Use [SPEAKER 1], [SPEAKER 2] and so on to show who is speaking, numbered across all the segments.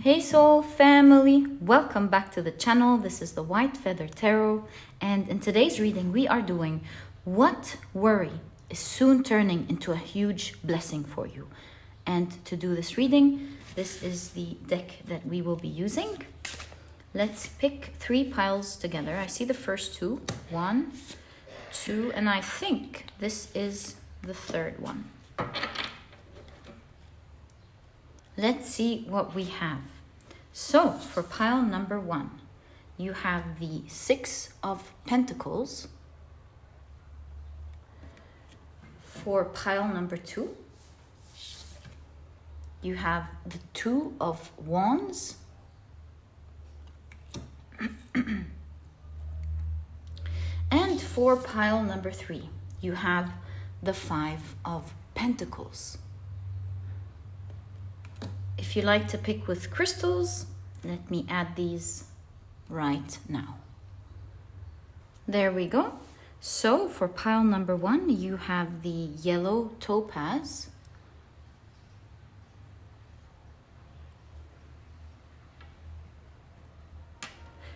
[SPEAKER 1] Hey soul family, welcome back to the channel. This is the White Feather Tarot, and in today's reading we are doing what worry is soon turning into a huge blessing for you. And to do this reading, this is the deck that we will be using. Let's pick 3 piles together. I see the first 2, 1, 2, and I think this is the third one. Let's see what we have. So for pile number 1, you have the 6 of Pentacles. For pile number 2, you have the 2 of Wands. And for pile number 3, you have the 5 of Pentacles. If you like to pick with crystals, let me add these right now. There we go. So for pile number 1, you have the yellow Topaz.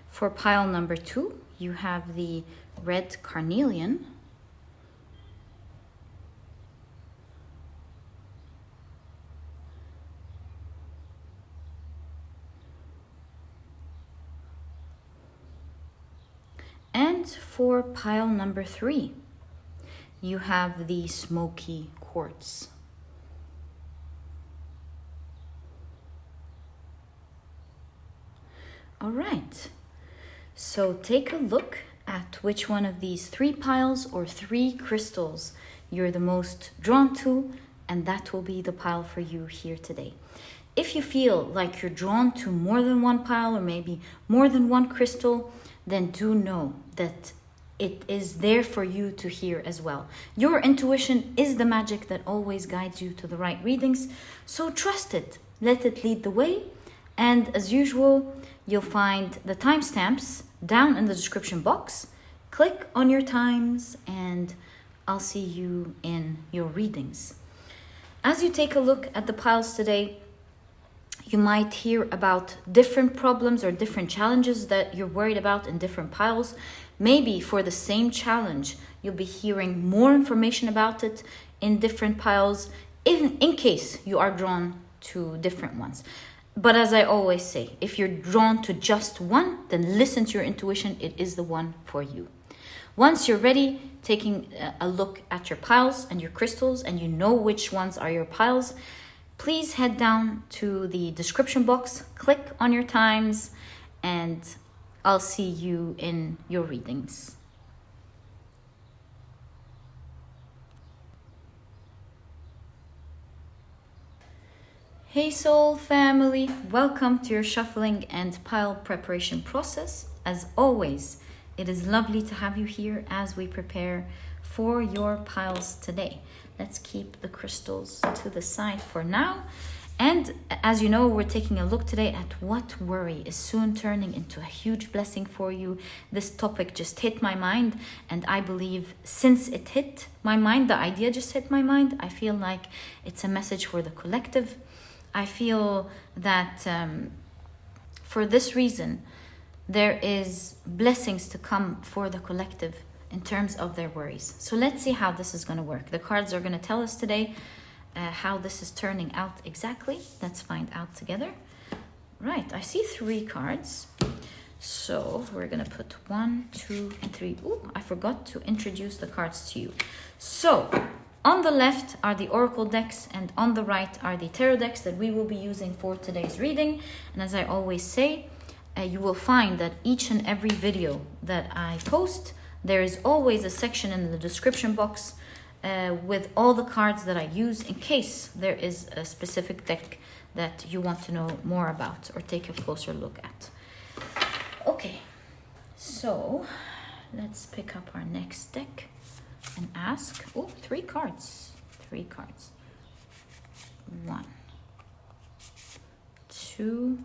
[SPEAKER 1] For pile number 2, you have the red Carnelian. And for pile number 3, you have the Smokey Quartz. All right, so take a look at which one of these 3 piles or 3 crystals you're the most drawn to, and that will be the pile for you here today. If you feel like you're drawn to more than one pile or maybe more than one crystal, then do know that it is there for you to hear as well. Your intuition is the magic that always guides you to the right readings, so trust it, let it lead the way. And as usual, you'll find the timestamps down in the description box. Click on your times and I'll see you in your readings. As you take a look at the piles today, you might hear about different problems or different challenges that you're worried about in different piles. Maybe for the same challenge, you'll be hearing more information about it in different piles, in case you are drawn to different ones. But as I always say, if you're drawn to just one, then listen to your intuition. It is the one for you. Once you're ready, taking a look at your piles and your crystals, and you know which ones are your piles, please head down to the description box, click on your times, and I'll see you in your readings. Hey soul family, welcome to your shuffling and pile preparation process. As always, it is lovely to have you here as we prepare for your piles today. Let's keep the crystals to the side for now. And as you know, we're taking a look today at what worry is soon turning into a huge blessing for you. This topic just hit my mind, and I believe since it hit my mind, the idea just hit my mind, I feel like it's a message for the collective. I feel that for this reason, there is blessings to come for the collective in terms of their worries. So let's see how this is going to work. The cards are going to tell us today how this is turning out exactly. Let's find out together. Right, I see 3 cards. So we're going to put 1, 2, and 3. Ooh, I forgot to introduce the cards to you. So on the left are the oracle decks, and on the right are the tarot decks that we will be using for today's reading. And as I always say, you will find that each and every video that I post, there is always a section in the description box with all the cards that I use in case there is a specific deck that you want to know more about or take a closer look at. Okay, so let's pick up our next deck and ask. Oh, 3 cards. 3 cards. 1, 2,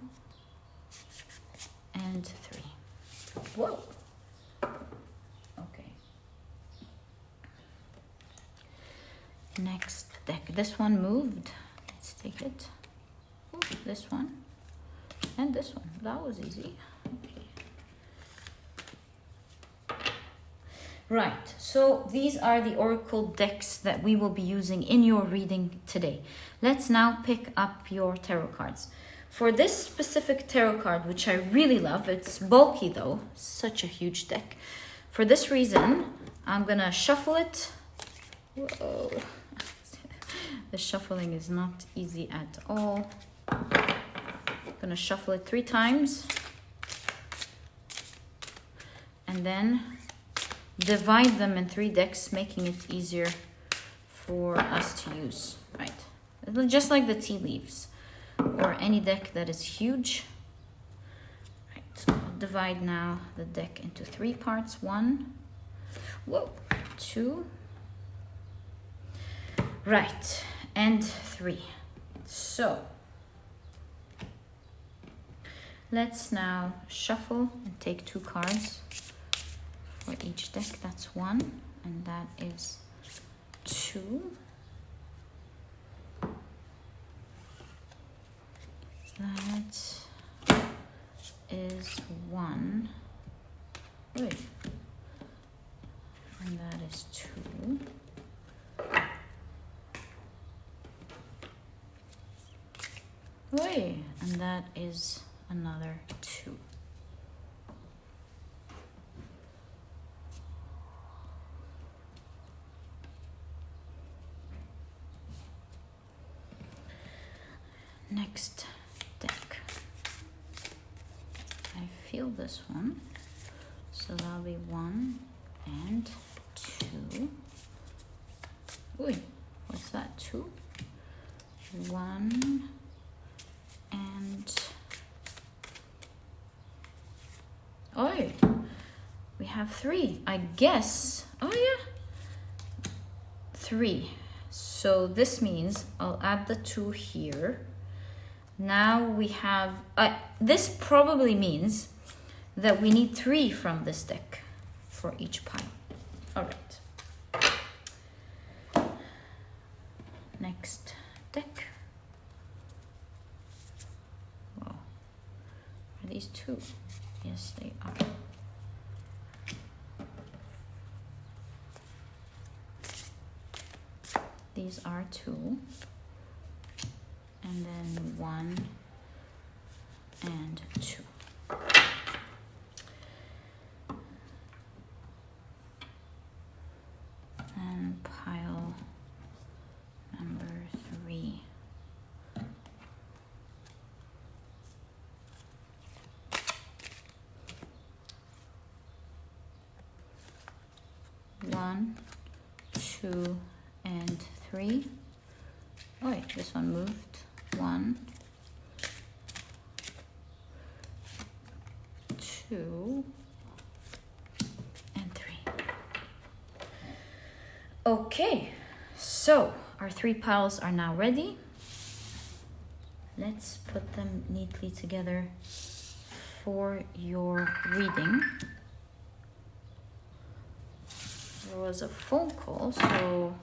[SPEAKER 1] and 3. Whoa. Next deck. This one moved. Let's take it. Ooh, this one. And this one, that was easy. Okay. Right, so these are the oracle decks that we will be using in your reading today. Let's now pick up your tarot cards. For this specific tarot card, which I really love, it's bulky though, such a huge deck. For this reason, I'm gonna shuffle it. Whoa. The shuffling is not easy at all. I'm gonna shuffle it 3 times. And then divide them in 3 decks, making it easier for us to use, right? Just like the tea leaves or any deck that is huge. Right, so I'll divide now the deck into 3 parts. 1, 2, right, and 3. So let's now shuffle and take 2 cards for each deck. That's 1, and that is 2. That is 1. Wait. And that is 2. Wait, and that is another 2. Next deck. I feel this one, so that'll be 1 and 2. Wait, what's that? 2, 1 and oh, we have 3, I guess. Oh yeah, 3. So this means I'll add the 2 here. Now we have this probably means that we need 3 from this deck for each pile. All right, next deck. Whoa. Are these 2? Yes, they are. These are 2. And then 1 and 2. And pile number 3. One, 2, and 3. Oh wait, this one moved. 1, 2, and 3. Okay, so our 3 piles are now ready. Let's put them neatly together for your reading. There was a phone call, so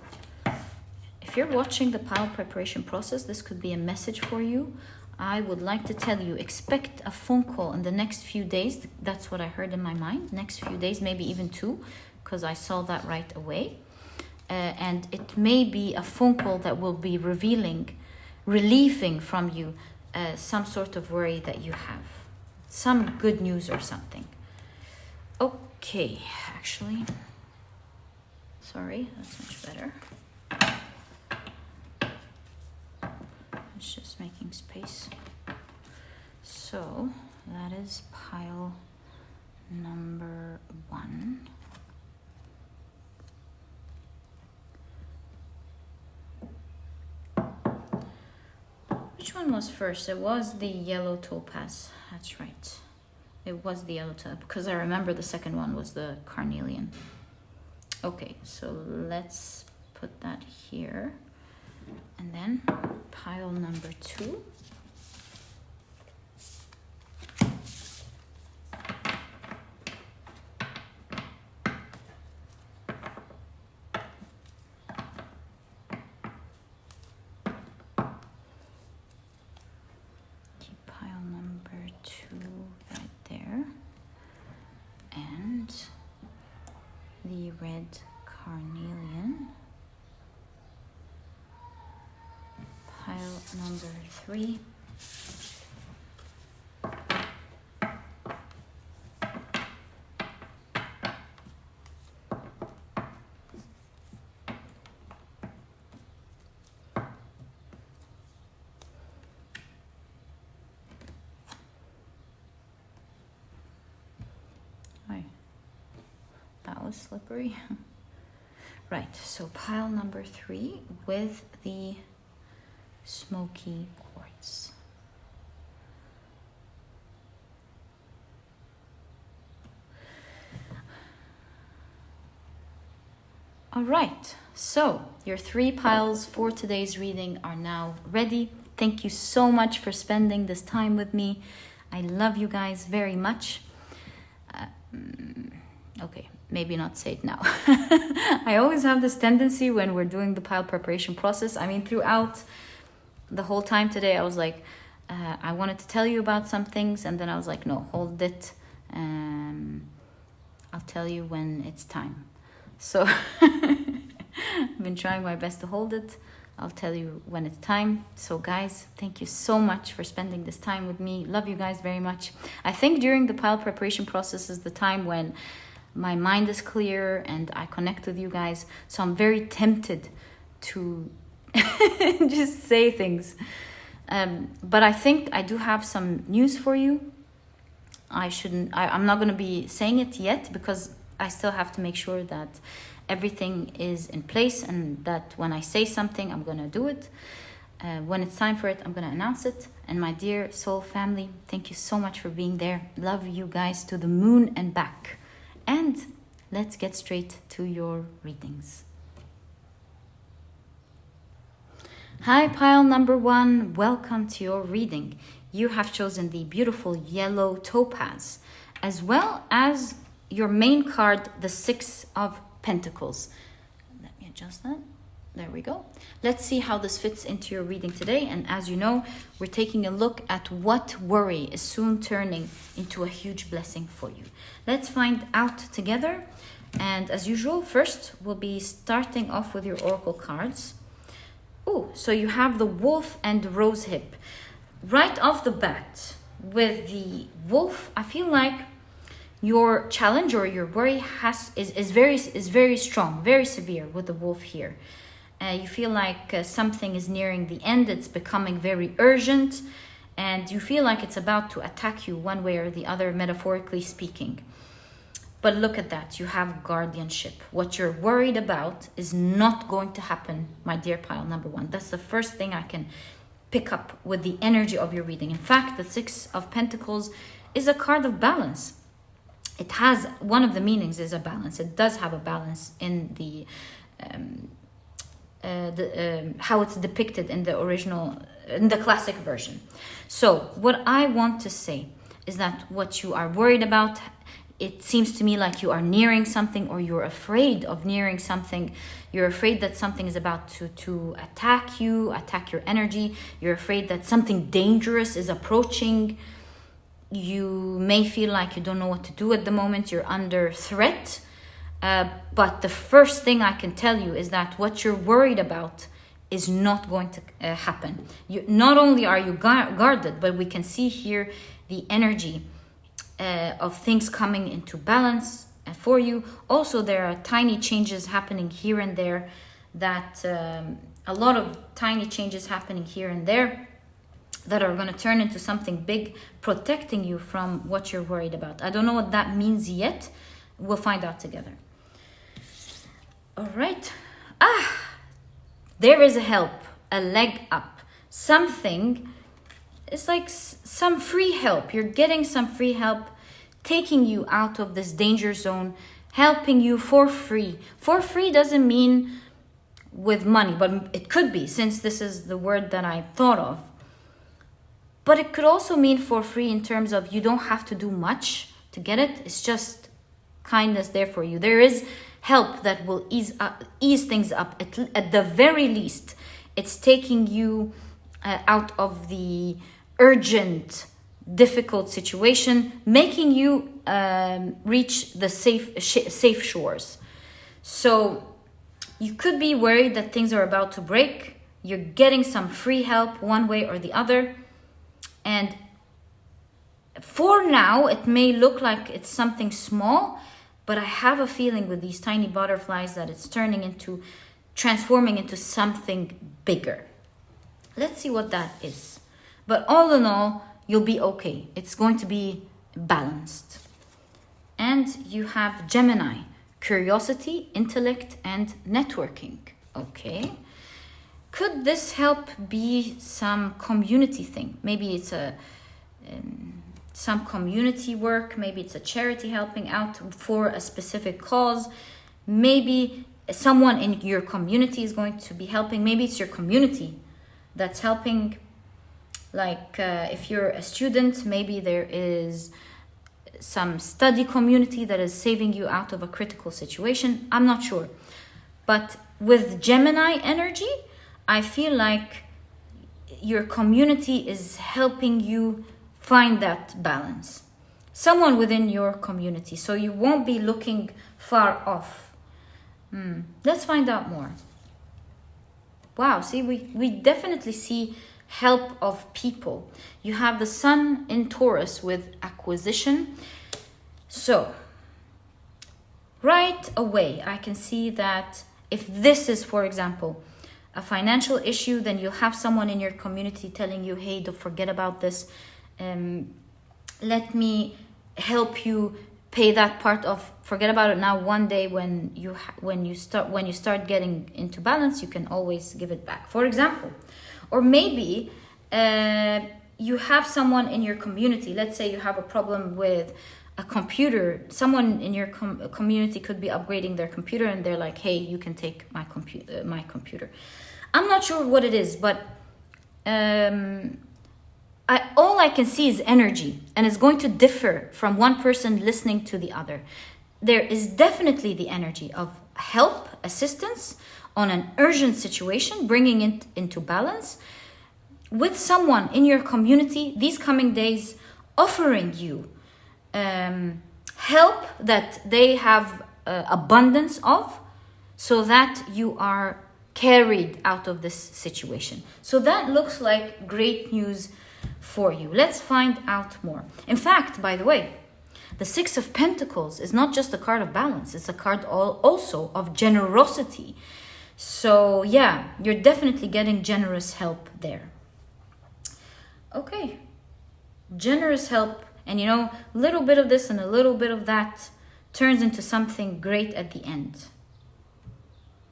[SPEAKER 1] if you're watching the pile preparation process, this could be a message for you. I would like to tell you, expect a phone call in the next few days. That's what I heard in my mind. Next few days, maybe even 2, because I saw that right away. And it may be a phone call that will be relieving from you some sort of worry that you have. Some good news or something. Okay, actually. Sorry, that's much better. It's just making space. So that is pile number 1. Which one was first? It was the yellow topaz. That's right. It was the yellow topaz because I remember the second one was the carnelian. Okay, so let's put that here. And then pile number 2. Pile number 2 right there. And the red Carnelian. Pile number 3. That was slippery. Right, so pile number 3 with the Smokey quartz. All right, so your 3 piles for today's reading are now ready. Thank you so much for spending this time with me. I love you guys very much. Okay, maybe not say it now. I always have this tendency when we're doing the pile preparation process. I mean, throughout the whole time today, I was like, I wanted to tell you about some things, and then I was like, no, hold it. I'll tell you when it's time. So I've been trying my best to hold it. I'll tell you when it's time. So guys, thank you so much for spending this time with me. Love you guys very much. I think during the pile preparation process is the time when my mind is clear and I connect with you guys. So I'm very tempted to just say things. But I think I do have some news for you. I'm not going to be saying it yet because I still have to make sure that everything is in place and that when I say something, I'm going to do it. When it's time for it, I'm going to announce it. And my dear soul family, thank you so much for being there. Love you guys to the moon and back. And let's get straight to your readings. Hi, pile number 1. Welcome to your reading. You have chosen the beautiful yellow topaz, as well as your main card, the 6 of Pentacles. Let me adjust that. There we go. Let's see how this fits into your reading today. And as you know, we're taking a look at what worry is soon turning into a huge blessing for you. Let's find out together. And as usual, first we'll be starting off with your oracle cards. Oh, so you have the wolf and the rose hip. Right off the bat, with the wolf, I feel like your challenge or your worry is very strong, very severe with the wolf here. You feel like something is nearing the end. It's becoming very urgent, and you feel like it's about to attack you one way or the other, metaphorically speaking. But look at that. You have guardianship. What you're worried about is not going to happen, my dear pile number 1. That's the first thing I can pick up with the energy of your reading. In fact, the 6 of Pentacles is a card of balance. It has, one of the meanings is a balance. It does have a balance in the how it's depicted in the original, in the classic version. So what I want to say is that what you are worried about, it seems to me like you are nearing something, or you're afraid of nearing something. You're afraid that something is about to attack you, attack your energy. You're afraid that something dangerous is approaching. You may feel like you don't know what to do at the moment. You're under threat. But the first thing I can tell you is that what you're worried about is not going to happen. Not only are you guarded, but we can see here the energy of things coming into balance for you. Also, there are tiny changes happening here and there, that a lot of tiny changes happening here and there that are going to turn into something big, protecting you from what you're worried about. I don't know what that means yet. We'll find out together. All right. There is a help, a leg up. Something, it's like some free help. You're getting some free help, taking you out of this danger zone, helping you for free. For free doesn't mean with money, but it could be, since this is the word that I thought of. But it could also mean for free in terms of you don't have to do much to get it. It's just kindness there for you. There is help that will ease things up. At the very least, it's taking you out of the urgent difficult situation, making you reach the safe shores. So you could be worried that things are about to break. You're getting some free help one way or the other. And for now, it may look like it's something small, but I have a feeling with these tiny butterflies that it's transforming into something bigger. Let's see what that is. But all in all, you'll be okay. It's going to be balanced. And you have Gemini, curiosity, intellect, and networking. Okay. Could this help be some community thing? Maybe it's some community work. Maybe it's a charity helping out for a specific cause. Maybe someone in your community is going to be helping. Maybe it's your community that's helping. Like if you're a student, maybe there is some study community that is saving you out of a critical situation. I'm not sure. But with Gemini energy, I feel like your community is helping you find that balance. Someone within your community, so you won't be looking far off. Let's find out more. Wow, see, we definitely see help of people. You have the sun in Taurus with acquisition. So right away, I can see that if this is, for example, a financial issue, then you'll have someone in your community telling you, hey, don't forget about this. Let me help you pay that part off. Forget about it now. One day when you start getting into balance, you can always give it back, for example. Or maybe you have someone in your community. Let's say you have a problem with a computer. Someone in your community could be upgrading their computer, and they're like, hey, you can take my computer. I'm not sure what it is, but all I can see is energy, and it's going to differ from one person listening to the other. There is definitely the energy of help, assistance on an urgent situation, bringing it into balance with someone in your community these coming days, offering you help that they have abundance of, so that you are carried out of this situation. So that looks like great news for you. Let's find out more. In fact, by the way, the Six of Pentacles is not just a card of balance, it's a card also of generosity. So yeah, you're definitely getting generous help there. Okay, generous help, and a little bit of this and a little bit of that turns into something great at the end.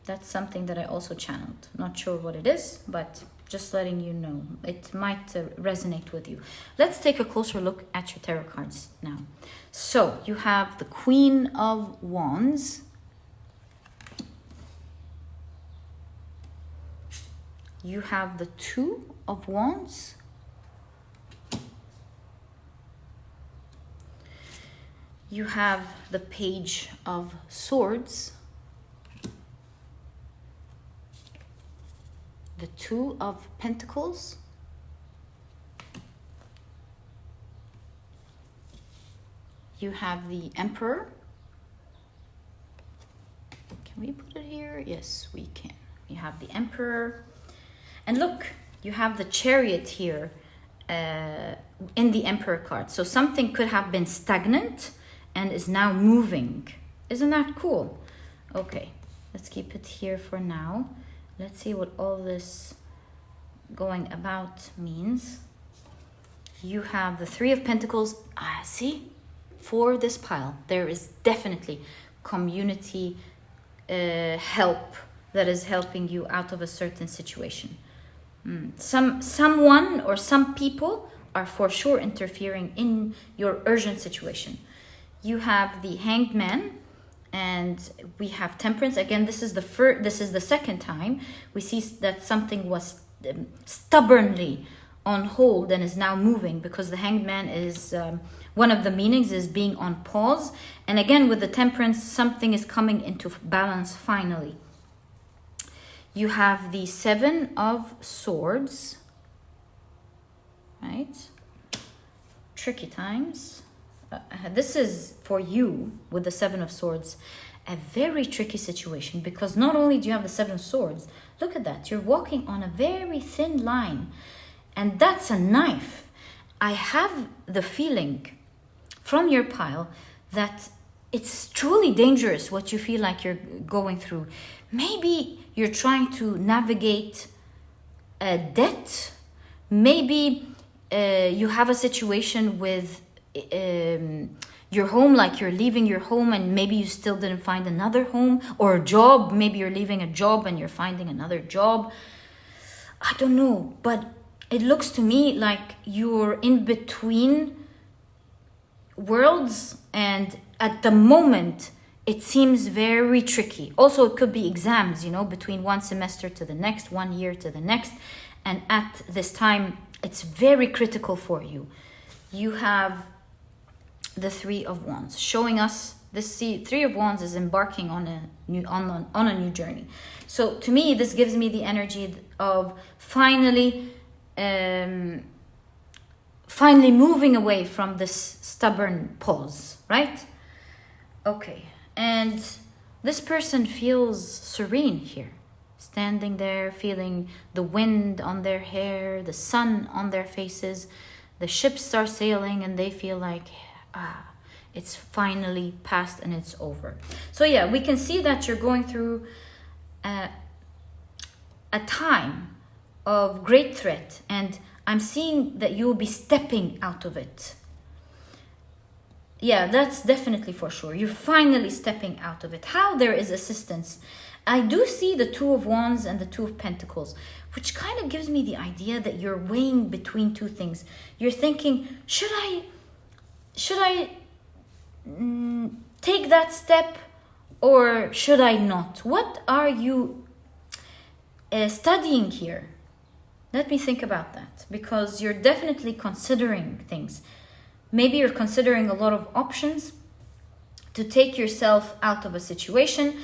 [SPEAKER 1] That's something that I also channeled. Not sure what it is, but just letting you know. It might resonate with you. Let's take a closer look at your tarot cards now. So you have the Queen of Wands. You have the Two of Wands. You have the Page of Swords. The Two of Pentacles. You have the Emperor. Can we put it here? Yes, we can. You have the Emperor. And look, you have the Chariot here in the Emperor card. So something could have been stagnant and is now moving. Isn't that cool? Okay, let's keep it here for now. Let's see what all this going about means. You have the Three of Pentacles. See, for this pile, there is definitely community help that is helping you out of a certain situation. Someone or some people are for sure interfering in your urgent situation. You have the Hanged Man. And we have Temperance. Again, this is the second time we see that something was stubbornly on hold and is now moving, because the Hanged Man is one of the meanings is being on pause. And again, with the Temperance, something is coming into balance finally. You have the Seven of Swords, right? tricky times. This is for you with the Seven of Swords, a very tricky situation, because not only do you have the Seven of Swords, look at that, you're walking on a very thin line, and that's a knife. I have the feeling from your pile that it's truly dangerous what you feel like you're going through. Maybe you're trying to navigate a debt. Maybe you have a situation with your home, like you're leaving your home and maybe you still didn't find another home, or a job. Maybe you're leaving a job and you're finding another job. I don't know, but it looks to me like you're in between worlds, and at the moment it seems very tricky. Also, it could be exams, you know, between one semester to the next, 1 year to the next, and at this time it's very critical for you. You have the Three of Wands showing us this. Three of Wands is embarking on a new journey. So to me, this gives me the energy of finally moving away from this stubborn pause, right? Okay, and this person feels serene here, standing there, feeling the wind on their hair, the sun on their faces. The ships are sailing and they feel like, it's finally past and it's over. So yeah, we can see that you're going through a time of great threat, and I'm seeing that you'll be stepping out of it. Yeah, that's definitely for sure. You're finally stepping out of it. How there is assistance. I do see the Two of Wands and the Two of Pentacles, which kind of gives me the idea that you're weighing between two things. You're thinking, should I take that step or should I not? What are you studying here? Let me think about that, because you're definitely considering things. Maybe you're considering a lot of options to take yourself out of a situation,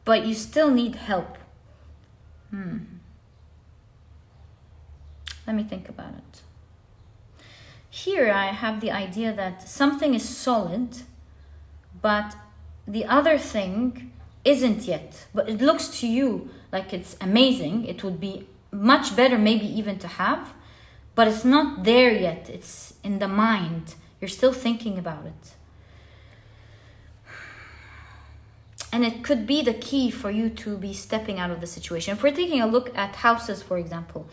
[SPEAKER 1] but you still need help. Let me think about it. Here I have the idea that something is solid, but the other thing isn't yet. But it looks to you like it's amazing. It would be much better maybe even to have, but it's not there yet. It's in the mind. You're still thinking about it. And it could be the key for you to be stepping out of the situation. If we're taking a look at houses, for example,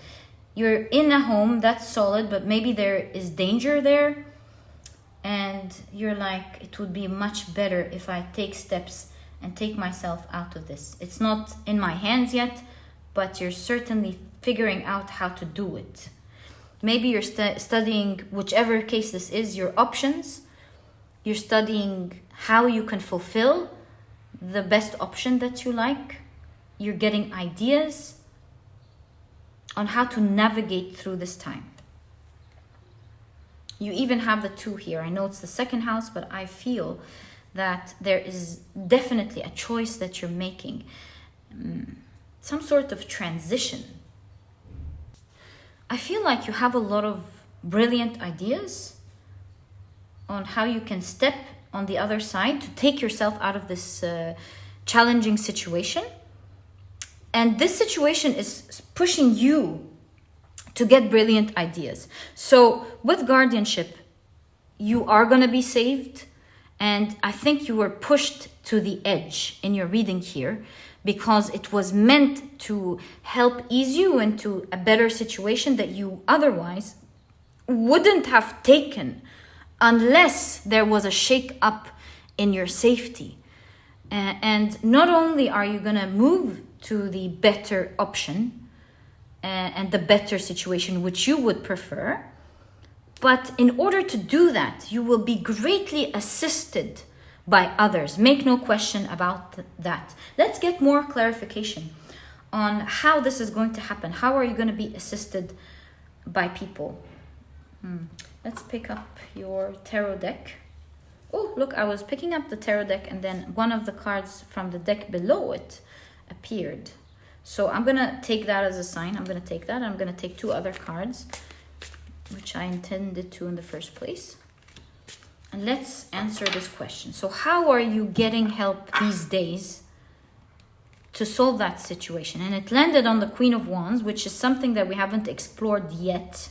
[SPEAKER 1] you're in a home that's solid, but maybe there is danger there. And you're like, it would be much better if I take steps and take myself out of this. It's not in my hands yet, but you're certainly figuring out how to do it. Maybe you're studying, whichever case this is, your options. You're studying how you can fulfill the best option that you like. You're getting ideas on how to navigate through this time. You even have the Two here. I know it's the second house, but I feel that there is definitely a choice that you're making. Some sort of transition. I feel like you have a lot of brilliant ideas on how you can step on the other side to take yourself out of this challenging situation. And this situation is pushing you to get brilliant ideas. So with guardianship, you are going to be saved. And I think you were pushed to the edge in your reading here, because it was meant to help ease you into a better situation that you otherwise wouldn't have taken unless there was a shake up in your safety. And not only are you going to move to the better option and the better situation which you would prefer, but in order to do that, you will be greatly assisted by others. Make no question about that. Let's get more clarification on how this is going to happen. How are you going to be assisted by people? Let's pick up your tarot deck. Oh, look, I was picking up the tarot deck and then one of the cards from the deck below it appeared. So I'm going to take that as a sign. I'm going to take that. I'm going to take two other cards, which I intended to in the first place. And let's answer this question. So how are you getting help these days to solve that situation? And it landed on the Queen of Wands, which is something that we haven't explored yet.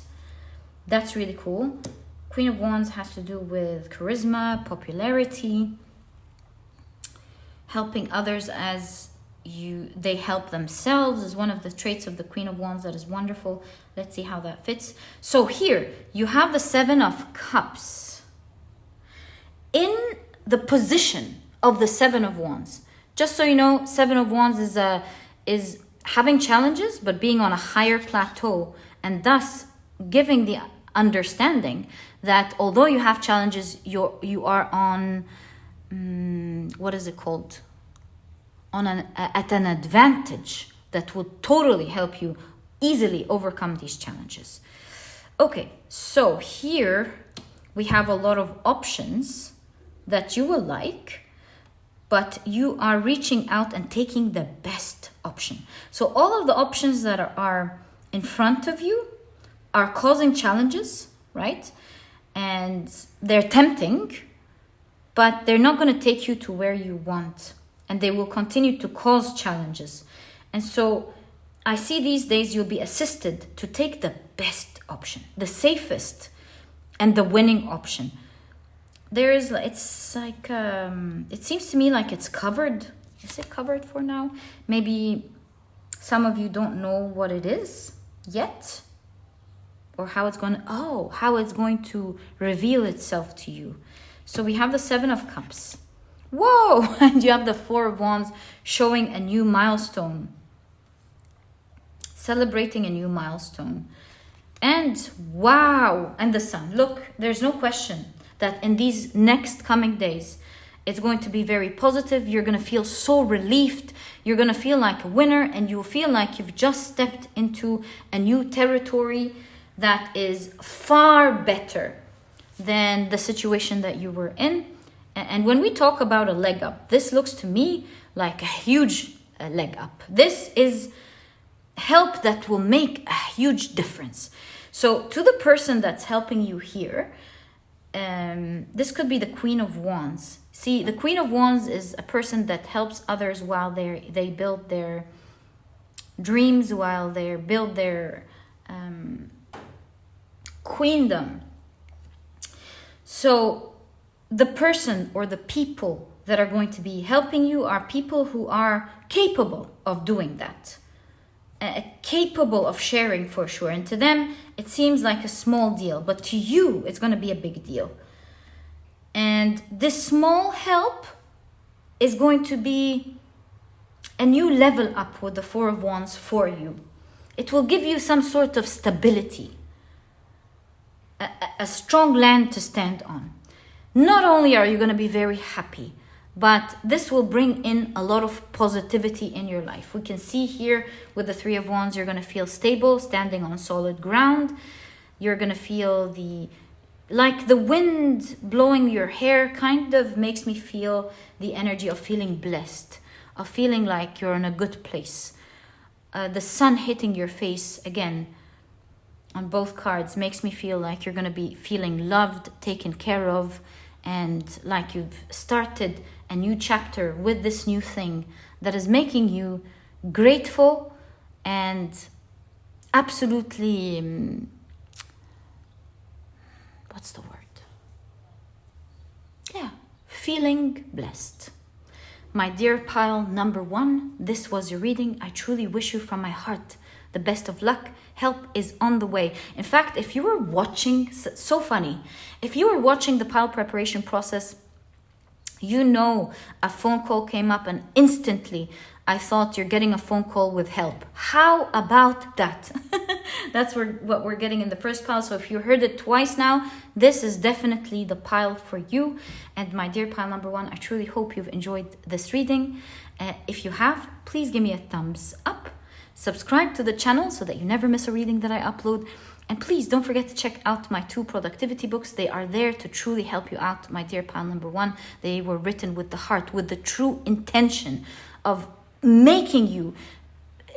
[SPEAKER 1] That's really cool. Queen of Wands has to do with charisma, popularity, helping others as they help themselves is one of the traits of the Queen of Wands that is wonderful. Let's see how that fits. So here you have the Seven of Cups in the position of the Seven of Wands. Just so you know, Seven of Wands is having challenges but being on a higher plateau, and thus giving the understanding that although you have challenges, you are on what is it called? At an advantage that will totally help you easily overcome these challenges. Okay, so here we have a lot of options that you will like, but you are reaching out and taking the best option. So all of the options that are in front of you are causing challenges, right? And they're tempting, but they're not going to take you to where you want. And they will continue to cause challenges. And so I see these days you'll be assisted to take the best option, the safest and the winning option. It's like, it seems to me like it's covered. Is it covered for now? Maybe some of you don't know what it is yet, or how it's going to reveal itself to you. So we have the Seven of Cups. Whoa! And you have the Four of Wands showing a new milestone. Celebrating a new milestone. And wow! And the Sun. Look, there's no question that in these next coming days, it's going to be very positive. You're going to feel so relieved. You're going to feel like a winner, and you'll feel like you've just stepped into a new territory that is far better than the situation that you were in. And when we talk about a leg up, this looks to me like a huge leg up. This is help that will make a huge difference. So to the person that's helping you here, this could be the Queen of Wands. See, the Queen of Wands is a person that helps others while they build their dreams, while they build their queendom. So the person or the people that are going to be helping you are people who are capable of doing that. Capable of sharing for sure. And to them, it seems like a small deal. But to you, it's going to be a big deal. And this small help is going to be a new level up with the Four of Wands for you. It will give you some sort of stability. A strong land to stand on. Not only are you going to be very happy, but this will bring in a lot of positivity in your life. We can see here with the Three of Wands, you're going to feel stable, standing on solid ground. You're going to feel like the wind blowing your hair kind of makes me feel the energy of feeling blessed, of feeling like you're in a good place. The sun hitting your face again on both cards makes me feel like you're going to be feeling loved, taken care of, and like you've started a new chapter with this new thing that is making you grateful and absolutely, what's the word? Yeah, feeling blessed. My dear pile number 1, this was your reading. I truly wish you from my heart the best of luck. Help is on the way. In fact, if you were watching, so funny, if you were watching the pile preparation process, you know a phone call came up and instantly I thought you're getting a phone call with help. How about that? That's what we're getting in the first pile. So if you heard it twice now, this is definitely the pile for you. And my dear pile number 1, I truly hope you've enjoyed this reading. If you have, please give me a thumbs up. Subscribe to the channel so that you never miss a reading that I upload. And please don't forget to check out my 2 productivity books. They are there to truly help you out, my dear pile number 1. They were written with the heart, with the true intention of making you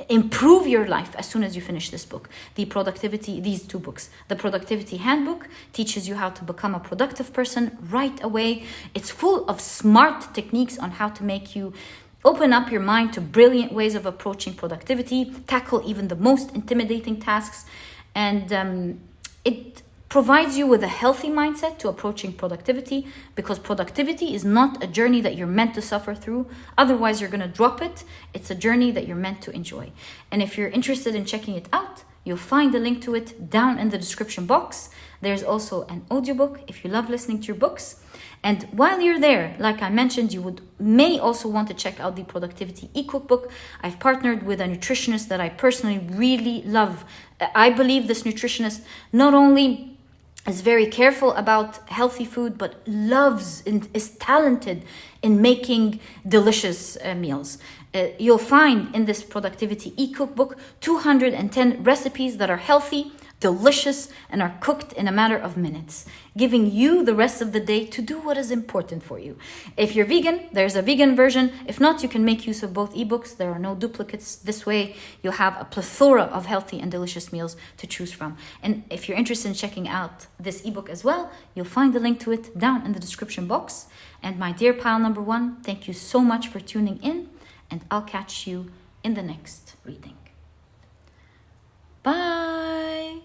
[SPEAKER 1] improve your life as soon as you finish this book. These two books. The Productivity Handbook teaches you how to become a productive person right away. It's full of smart techniques on how to make you open up your mind to brilliant ways of approaching productivity, tackle even the most intimidating tasks, and it provides you with a healthy mindset to approaching productivity, because productivity is not a journey that you're meant to suffer through. Otherwise, you're going to drop it. It's a journey that you're meant to enjoy. And if you're interested in checking it out, you'll find a link to it down in the description box. There's also an audiobook if you love listening to your books. And while you're there, like I mentioned, you may also want to check out the Productivity e-cookbook. I've partnered with a nutritionist that I personally really love. I believe this nutritionist not only is very careful about healthy food, but loves and is talented in making delicious meals. You'll find in this Productivity e-cookbook 210 recipes that are healthy, delicious, and are cooked in a matter of minutes, giving you the rest of the day to do what is important for you. If you're vegan, there's a vegan version. If not, you can make use of both ebooks. There are no duplicates. This way, you'll have a plethora of healthy and delicious meals to choose from. And if you're interested in checking out this ebook as well, you'll find the link to it down in the description box. And my dear pile number one, thank you so much for tuning in, and I'll catch you in the next reading. Bye!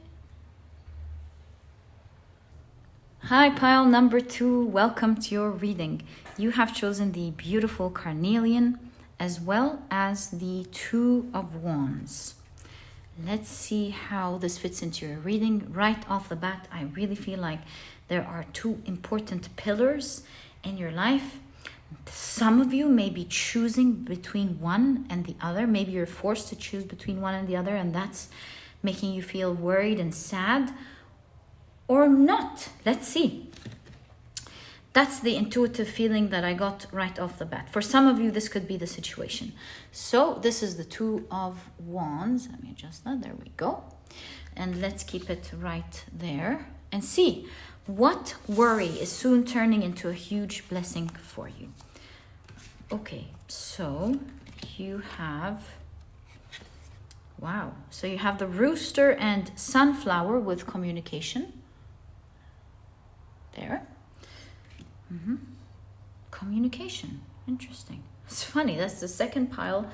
[SPEAKER 1] Hi, pile number two. Welcome to your reading. You have chosen the beautiful Carnelian as well as the Two of Wands. Let's see how this fits into your reading. Right off the bat, I really feel like there are two important pillars in your life. Some of you may be choosing between one and the other. Maybe you're forced to choose between one and the other, and that's making you feel worried and sad. Or not. Let's see. That's the intuitive feeling that I got right off the bat. For some of you, this could be the situation. So this is the Two of Wands. Let me adjust that. There we go. And let's keep it right there and see what worry is soon turning into a huge blessing for you. Okay, so you have... Wow. So you have the rooster and sunflower with communication. There. Communication. Interesting. It's funny. That's the second pile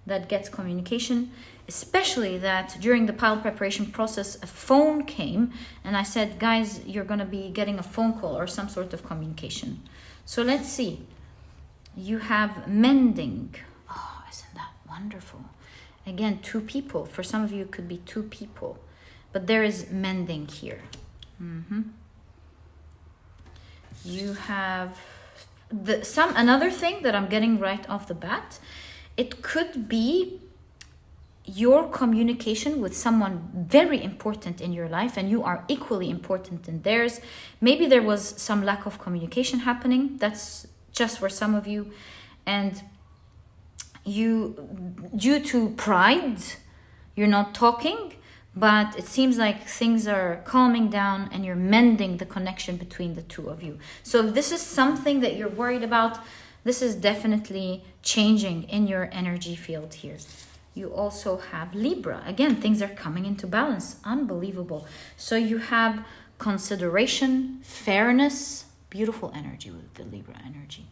[SPEAKER 1] that gets communication, especially that during the pile preparation process, a phone came and I said, guys, you're going to be getting a phone call or some sort of communication. So let's see. You have mending. Oh, isn't that wonderful? Again, two people. For some of you, it could be two people, but there is mending here. You have another thing that I'm getting right off the bat. It could be your communication with someone very important in your life, and you are equally important in theirs. Maybe there was some lack of communication happening. That's just for some of you. And you, due to pride, you're not talking. But it seems like things are calming down and you're mending the connection between the two of you. So if this is something that you're worried about, this is definitely changing in your energy field here. You also have Libra. Again, things are coming into balance. Unbelievable. So you have consideration, fairness, beautiful energy with the Libra energy.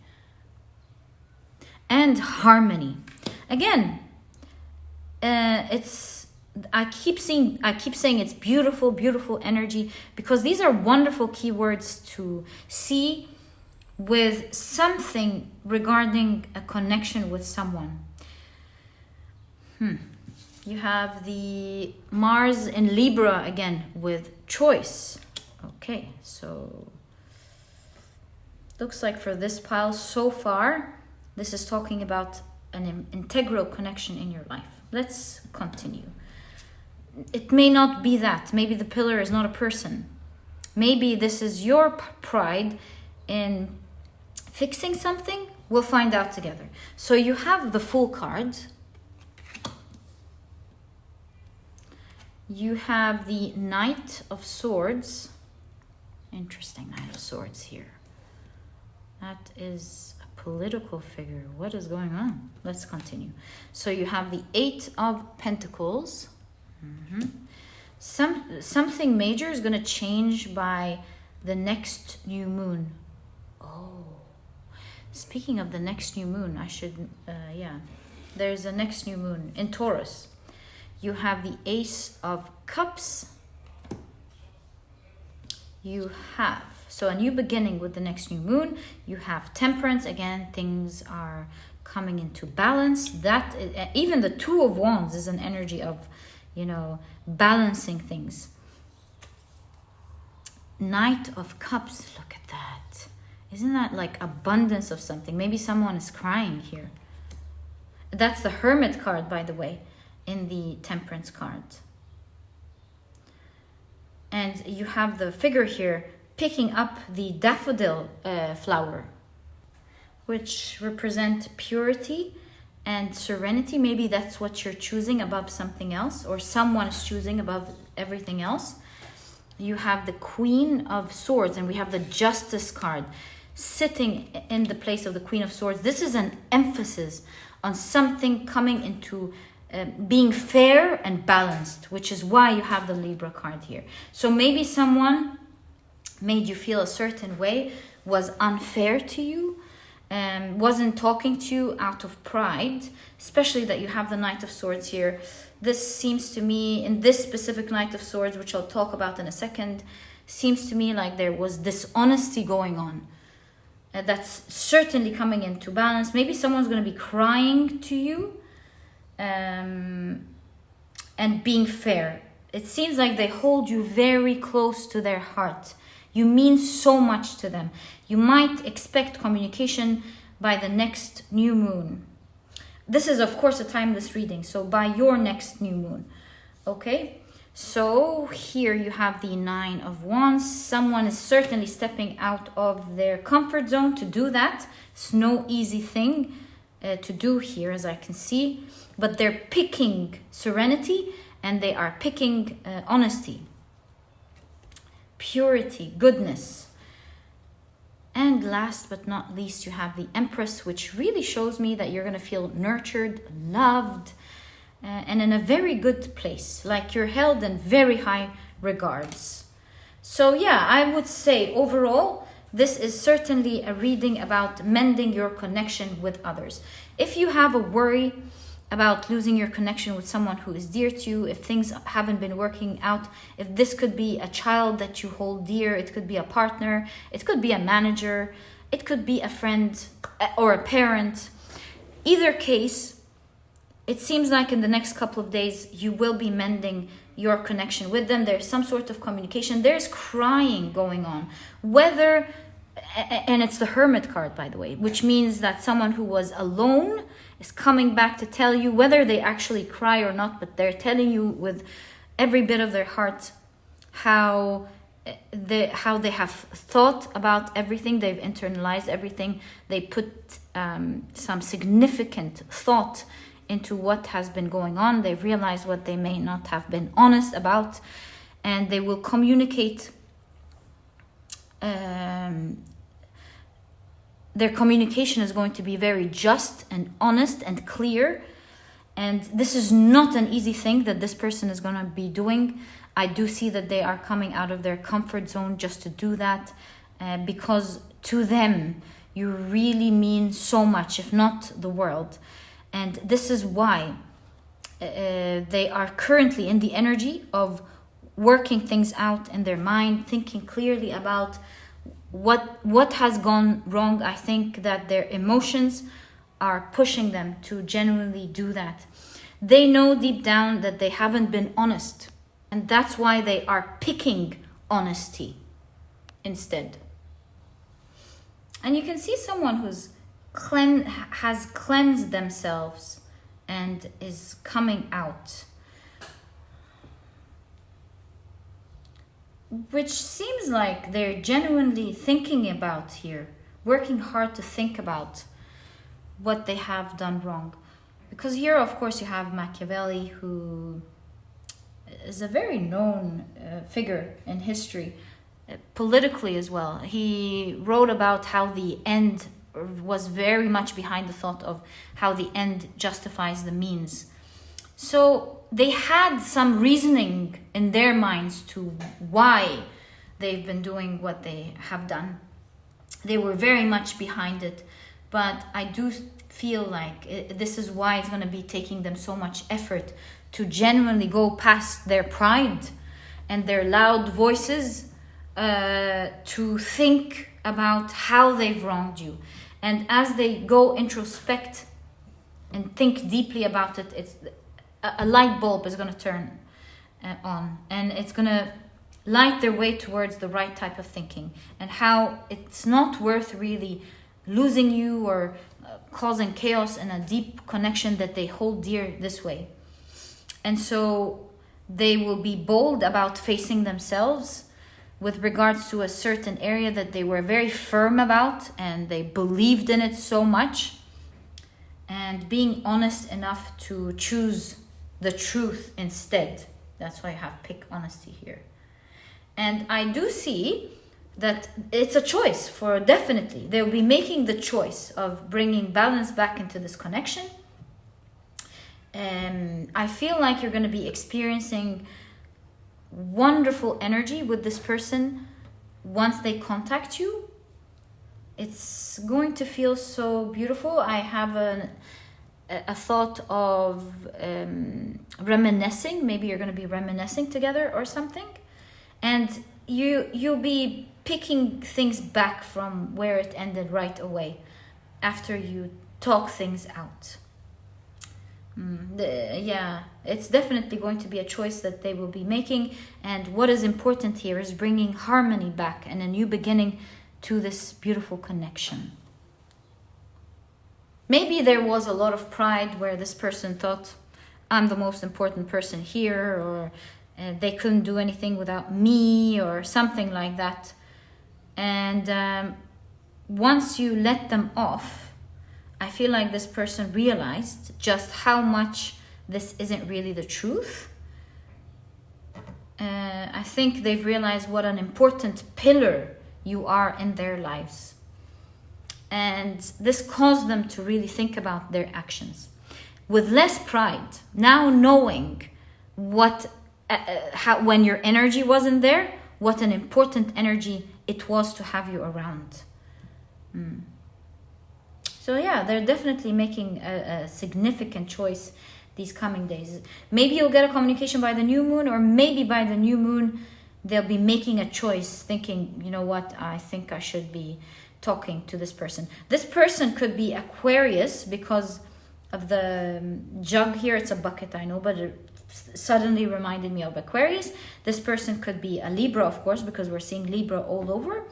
[SPEAKER 1] And harmony. Again, I keep saying it's beautiful, beautiful energy, because these are wonderful keywords to see with something regarding a connection with someone. You have the Mars in Libra again with choice. Okay, so looks like for this pile so far, this is talking about an integral connection in your life. Let's continue. It may not be that. Maybe the pillar is not a person. Maybe this is your pride in fixing something. We'll find out together. So you have the Fool card. You have the Knight of Swords. Interesting, Knight of Swords here. That is a Political figure. What is going on? Let's continue. So you have the Eight of Pentacles. Something major is going to change by the next new moon. Oh, speaking of the next new moon, I should, there's a next new moon in Taurus. You have the Ace of Cups. You have, so a new beginning with the next new moon. You have Temperance. Again, things are coming into balance. That even the Two of Wands is an energy of, you know, balancing things. Knight of Cups, look at that. Isn't that like abundance of something? Maybe someone is crying here. That's the Hermit card, by the way, in the Temperance card. And you have the figure here picking up the daffodil flower, which represent purity and serenity. Maybe that's what you're choosing above something else, or someone is choosing above everything else. You have the Queen of Swords, and we have the Justice card sitting in the place of the Queen of Swords. This is an emphasis on something coming into being fair and balanced, which is why you have the Libra card here. So maybe someone made you feel a certain way, was unfair to you, wasn't talking to you out of pride, especially that you have the Knight of Swords here. This seems to me, in this specific Knight of Swords, which I'll talk about in a second, seems to me like there was dishonesty going on. That's certainly coming into balance. Maybe someone's going to be crying to you, and being fair. It seems like they hold you very close to their heart. You mean so much to them. You might expect communication by the next new moon. This is, of course, a timeless reading, so by your next new moon. Okay? So here you have the Nine of Wands. Someone is certainly stepping out of their comfort zone to do that. It's no easy thing to do here, as I can see. But they're picking serenity, and they are picking honesty, purity, goodness. And last but not least, you have the Empress, which really shows me that you're going to feel nurtured, loved, and in a very good place, like you're held in very high regards. So yeah, I would say overall, this is certainly a reading about mending your connection with others. If you have a worry about losing your connection with someone who is dear to you, if things haven't been working out, if this could be a child that you hold dear, it could be a partner, it could be a manager, it could be a friend or a parent. Either case, it seems like in the next couple of days, you will be mending your connection with them. There's some sort of communication. There's crying going on. Whether, and it's the Hermit card, by the way, which means that someone who was alone is coming back to tell you, whether they actually cry or not, but they're telling you with every bit of their heart how they have thought about everything, they've internalized everything, they put some significant thought into what has been going on, they've realized what they may not have been honest about, and they will communicate. Their communication is going to be very just and honest and clear. And this is not an easy thing that this person is going to be doing. I do see that they are coming out of their comfort zone just to do that. Because to them, you really mean so much, if not the world. And this is why they are currently in the energy of working things out in their mind, thinking clearly about what has gone wrong. I think that their emotions are pushing them to genuinely do that. They know deep down that they haven't been honest, and that's why they are picking honesty instead. And you can see someone who's has cleansed themselves and is coming out, which seems like they're genuinely thinking about here, working hard to think about what they have done wrong. Because here, of course, you have Machiavelli, who is a very known figure in history, politically as well. He wrote about how the end was very much behind the thought of how the end justifies the means. So they had some reasoning in their minds to why they've been doing what they have done. They were very much behind it, but I do feel like this is why it's going to be taking them so much effort to genuinely go past their pride and their loud voices, to think about how they've wronged you. And as they go introspect and think deeply about it, it's a light bulb is going to turn on, and it's going to light their way towards the right type of thinking, and how it's not worth really losing you or causing chaos in a deep connection that they hold dear this way. And so they will be bold about facing themselves with regards to a certain area that they were very firm about and they believed in it so much, and being honest enough to choose the truth instead. That's why I have pick honesty here. And I do see that it's a choice for definitely. They'll be making the choice of bringing balance back into this connection. I feel like you're going to be experiencing wonderful energy with this person once they contact you. It's going to feel so beautiful. I have a thought of reminiscing. Maybe you're going to be reminiscing together or something. And you'll be picking things back from where it ended right away after you talk things out. Yeah, it's definitely going to be a choice that they will be making. And what is important here is bringing harmony back and a new beginning to this beautiful connection. Maybe there was a lot of pride where this person thought, I'm the most important person here, or they couldn't do anything without me, or something like that. And once you let them off, I feel like this person realized just how much this isn't really the truth. I think they've realized what an important pillar you are in their lives. And this caused them to really think about their actions with less pride. Now knowing what, when your energy wasn't there, what an important energy it was to have you around. So yeah, they're definitely making a significant choice these coming days. Maybe you'll get a communication by the new moon, or maybe by the new moon they'll be making a choice, thinking, you know what, I think I should be talking to this person. This person could be Aquarius because of the jug here. It's a bucket, I know, but it suddenly reminded me of Aquarius. This person could be a Libra, of course, because we're seeing Libra all over.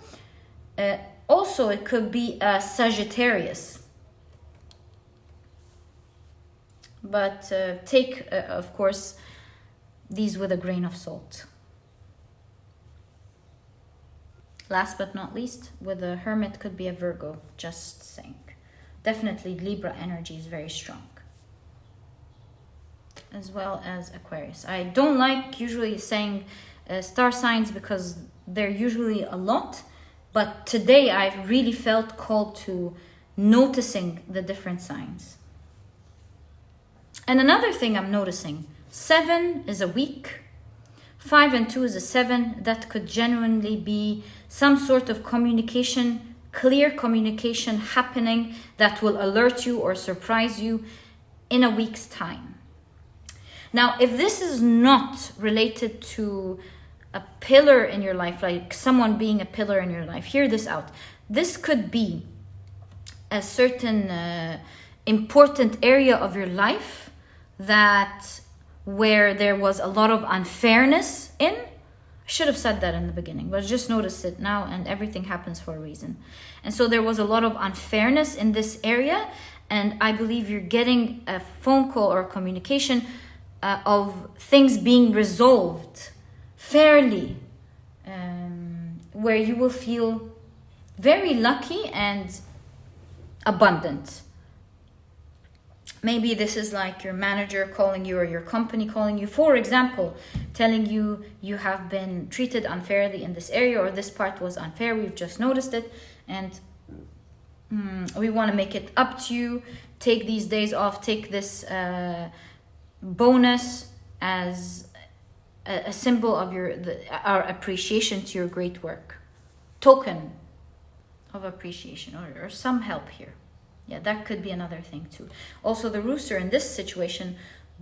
[SPEAKER 1] Also, it could be a Sagittarius. But take, of course, these with a grain of salt. Last but not least, with a Hermit, could be a Virgo, just saying. Definitely Libra energy is very strong, as well as Aquarius. I don't like usually saying star signs because they're usually a lot, but today I've really felt called to noticing the different signs. And another thing I'm noticing, 7 is a week, 5 and 2 is a 7. That could genuinely be some sort of communication, clear communication happening that will alert you or surprise you in a week's time. Now, if this is not related to a pillar in your life, like someone being a pillar in your life, hear this out. This could be a certain important area of your life that where there was a lot of unfairness in. I should have said that in the beginning, but just notice it now, and everything happens for a reason. And so there was a lot of unfairness in this area, and I believe you're getting a phone call or communication of things being resolved fairly, where you will feel very lucky and abundant. Maybe this is like your manager calling you or your company calling you, for example, telling you you have been treated unfairly in this area, or this part was unfair, we've just noticed it, and We want to make it up to you. Take these days off. Take this bonus as a symbol of our appreciation to your great work. Token of appreciation or some help here. Yeah, that could be another thing too. Also, the rooster in this situation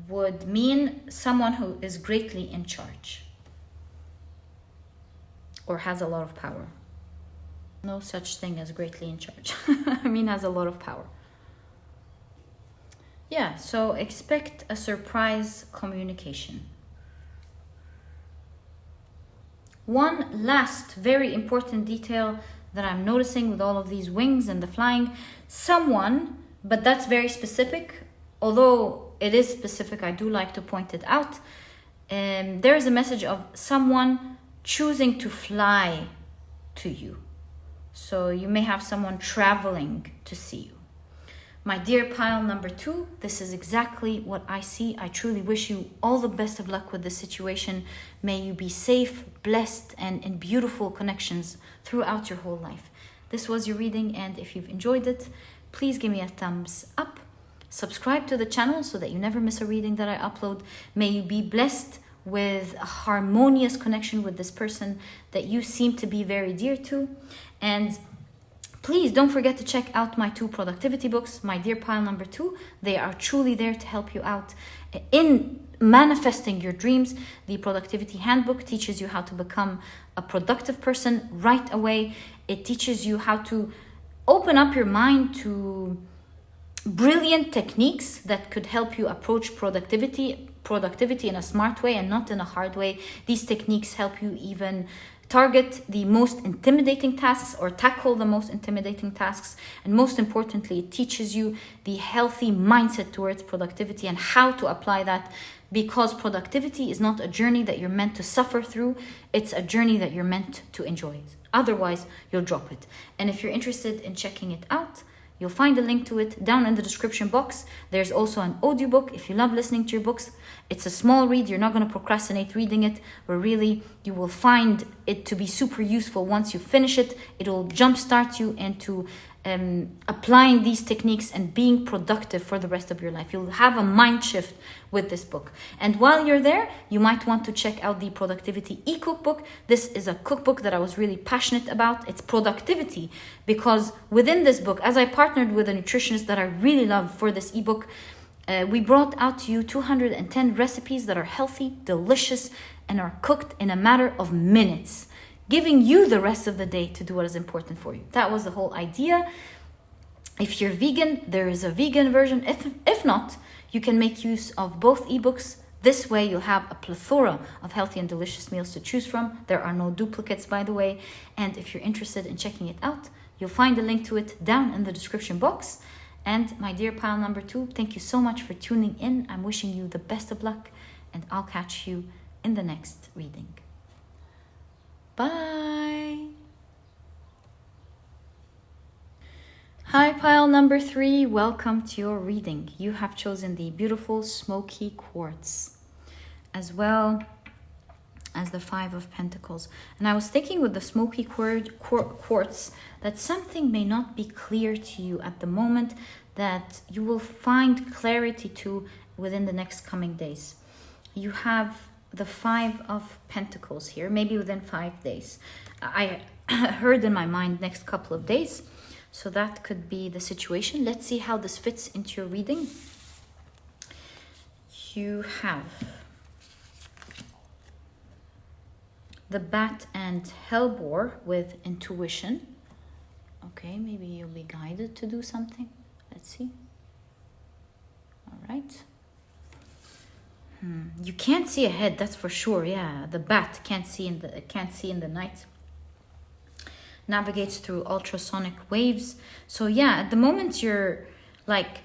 [SPEAKER 1] would mean someone who is greatly in charge or has a lot of power. No such thing as greatly in charge. I mean, has a lot of power. Yeah, so expect a surprise communication. One last very important detail that I'm noticing with all of these wings and the flying, someone, but that's very specific, although it is specific, I do like to point it out. There is a message of someone choosing to fly to you. So you may have someone traveling to see you. My dear pile number 2, this is exactly what I see. I truly wish you all the best of luck with this situation. May you be safe, blessed, and in beautiful connections throughout your whole life. This was your reading, and if you've enjoyed it, please give me a thumbs up. Subscribe to the channel so that you never miss a reading that I upload. May you be blessed with a harmonious connection with this person that you seem to be very dear to. And please don't forget to check out my 2 productivity books, my dear pile number 2. They are truly there to help you out in manifesting your dreams. The productivity handbook teaches you how to become a productive person right away. It teaches you how to open up your mind to brilliant techniques that could help you approach productivity in a smart way and not in a hard way. These techniques help you even target the most intimidating tasks or tackle the most intimidating tasks. And most importantly, it teaches you the healthy mindset towards productivity and how to apply that, because productivity is not a journey that you're meant to suffer through. It's a journey that you're meant to enjoy. Otherwise, you'll drop it. And if you're interested in checking it out, you'll find a link to it down in the description box. There's also an audiobook if you love listening to your books. It's a small read. You're not going to procrastinate reading it, but really you will find it to be super useful once you finish it. It'll jumpstart you into applying these techniques and being productive for the rest of your life. You'll have a mind shift with this book. And while you're there, you might want to check out the Productivity e-cookbook. This is a cookbook that I was really passionate about. It's productivity, because within this book, as I partnered with a nutritionist that I really love for this ebook, we brought out to you 210 recipes that are healthy, delicious, and are cooked in a matter of minutes, giving you the rest of the day to do what is important for you. That was the whole idea. If you're vegan, there is a vegan version. If not, you can make use of both ebooks. This way you'll have a plethora of healthy and delicious meals to choose from. There are no duplicates, by the way. And if you're interested in checking it out, you'll find a link to it down in the description box. And my dear pile number 2, thank you so much for tuning in. I'm wishing you the best of luck, and I'll catch you in the next reading. Bye. Hi, pile number 3. Welcome to your reading. You have chosen the beautiful Smokey Quartz, as well as the 5 of Pentacles. And I was thinking with the Smokey Quartz that something may not be clear to you at the moment, that you will find clarity to within the next coming days. You have the 5 of Pentacles here, maybe within 5 days. I heard in my mind next couple of days. So that could be the situation. Let's see how this fits into your reading. You have the Bat and Hellbore with intuition. Okay, maybe you'll be guided to do something. Let's see. All right. You can't see ahead, that's for sure. Yeah, the bat can't see in the night. Navigates through ultrasonic waves. So yeah, at the moment you're like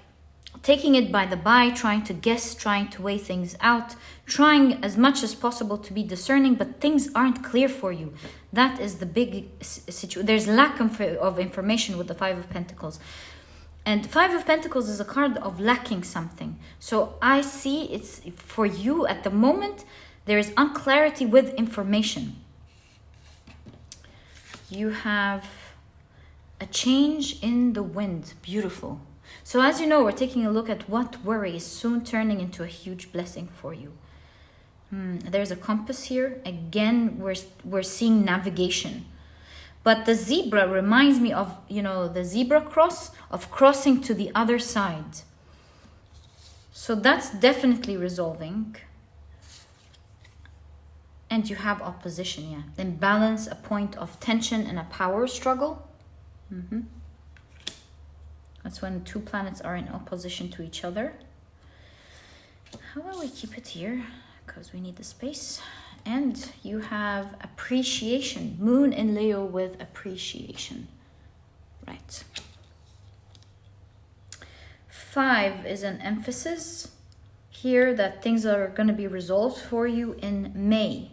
[SPEAKER 1] taking it by the by, trying to guess, trying to weigh things out, trying as much as possible to be discerning, but things aren't clear for you. That is the big situation. There's lack of information with the 5 of Pentacles. And 5 of Pentacles is a card of lacking something. So I see it's for you at the moment, there is unclarity with information. You have A change in the wind. Beautiful. So as you know, we're taking a look at what worry is soon turning into a huge blessing for you. There's a compass here. Again, we're seeing navigation. But the zebra reminds me of, the zebra cross, of crossing to the other side. So that's definitely resolving. And you have opposition, yeah. Then balance, a point of tension and a power struggle. That's when two planets are in opposition to each other. How about we keep it here? Because we need the space. And you have appreciation. Moon in Leo with appreciation. Right. 5 is an emphasis here that things are going to be resolved for you in May.